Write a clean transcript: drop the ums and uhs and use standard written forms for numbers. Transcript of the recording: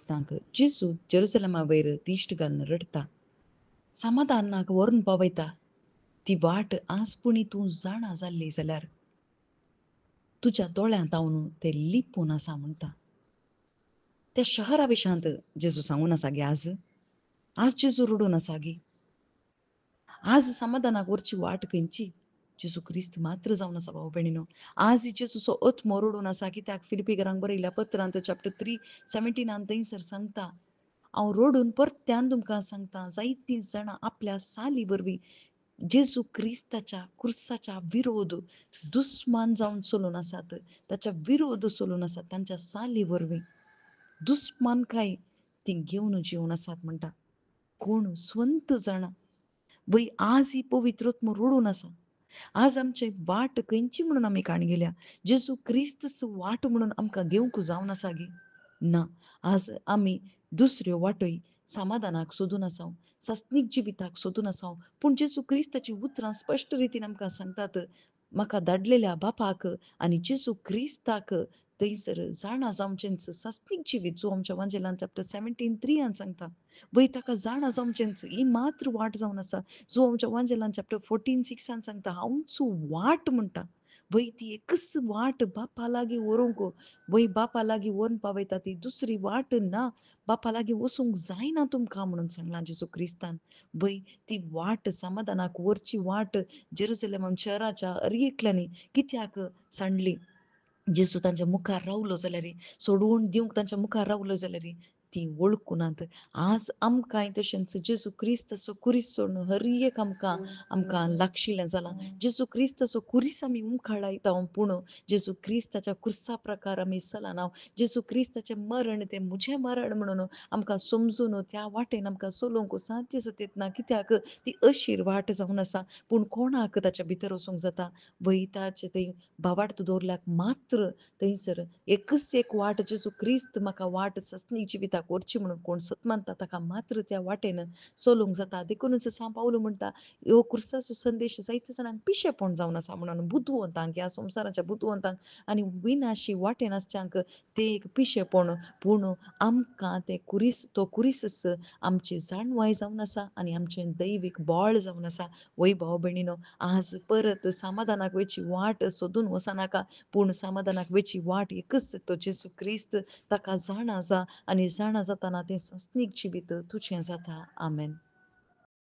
तांक जेसू जेरुसलेमा वयर तिश्ट घालून रडता. समाधानाक व्हरून पावयता. ती वाट आजपुणी तूं जाणा जाल्ली जाल्यार तुज्या दोळ्यांत हांव न्हू ते लिपून आसा म्हणटा. त्या शहरा विशांत जेजू सांगून आसा गे आज. आज जेजू रडून आसा गे. आज समाधानाक वरची वाट खंयची? जेजू क्रिस्त मात्र जावन आसा भाव भयणीनो. आज जेजूचो आत्मो रडून आसा कित्याक फिलिपिकरांक बरयल्या पत्रांत चॅप्टर 3:17 थंयसर सांगता. हांव रडून परत्यान तुमकां सांगता जायतीं जाणां आपल्या साली वरवीं जेजू क्रिस्ताच्या क्रुसाच्या विरोध दुस्मान जावन चलून आसात. ताच्या विरोध चलून आसात तांच्या साली वरवीं. दुस्मानकाय ती घेवन जिवन आसात म्हणटा. कोण स्वंत जाणा. वय आज ही पवित्रत्म रडून आसा. आज आमचे वाट खंयची म्हणून आमी काण गेल्या. जेजू क्रिस्तच वाट म्हणून आमकां घेवंक जावन आसा गे. ना, आज आमी दुसऱ्यो वाटय समाधानाक सोदून आसाव, सस्नीक जिविताक सोदून आसाव. पूण जेजू क्रिस्ताची उतरां स्पश्ट रितीन आमकां सांगतात, म्हाका धाडलेल्या बापाक आनी जेजू क्रिस्ताक थंयसर जाणा जावचेंच सस्नीक जिवीत जो आमच्या वांजेलान चॅप्टर 17:3 सांगता. वय ताका जाणा जावचेंच ही मात्र वाट जावन आसा. जो आमच्या वांजेलान चॅप्टर 14:6 सांगता हांवूच वाट म्हणटा. वय ती एकच वाट बापा लागीं व्हरूंक. वय बापा लागीं व्हरून पावयता ती दुसरी वाट ना. बापा लागीं वचूंक जायना तुमकां म्हणून सांगलां जेजू क्रिस्तान. वय ती वाट समाधानाक वरची वाट जेरुसलेम शहराच्या अरयेंतल्यानी कित्याक सांडली? जेजू तांच्या मुखार रावलो जाल्यार सोडवून दिवंक तांच्या मुखार रावलो जाल्यार ती वळखुनात. आज आमकांय तशेंच जेजू क्रिस्ताचो कुरीस सोडून हर एक आमकां लागशिल्लें जालां. जेजू क्रिस्ताचो कुरीस आमी मुखार पूण जेजू क्रिस्ताच्या कुर्सा प्रकार आमी चलना. जेजू क्रिस्ताचें मरण तें म्हजें मरण म्हणून आमकां समजून त्या वाटेन आमकां चलोवंक साध्य जातीत ना. कित्याक ती अशीर वाट जावन आसा. पूण कोणाक ताच्या भितर वचूंक जाता? वयताचे थंय भावार्थ दवरल्याक मात्र थंयसर एकच एक वाट जेजू क्रिस्त म्हाका वाट सस्नीक जिविताक व्हरची म्हणून कोण सतमानता ताका मात्र त्या वाटेन चलूंक जाता. देखूनच सांव पावलो म्हणटा ह्यो क्रुसाचो संदेश जायत्या जाणांक पिशेपण जावन आसा म्हणून बुदवंतांक ह्या संवसाराच्या बुदवंतांक आनी विनाशी वाटेन आसच्यांक ते एक पिशेपण. पूण आमकां ते कुरीस तो कुरीसच आमची जाणवाय जावन आसा आनी आमचें दैवीक बळ जावन आसा. वय भाव भयणीनो, आज परत समाधानाक वयची वाट सोदून वचनाका. पूण समाधानाक वयची वाट एकच तो जेजू क्रिस्त ताका जाणा जा आनी जाणा जाताना तें सस्नीक जिवीत तुजें जाता. आमेन.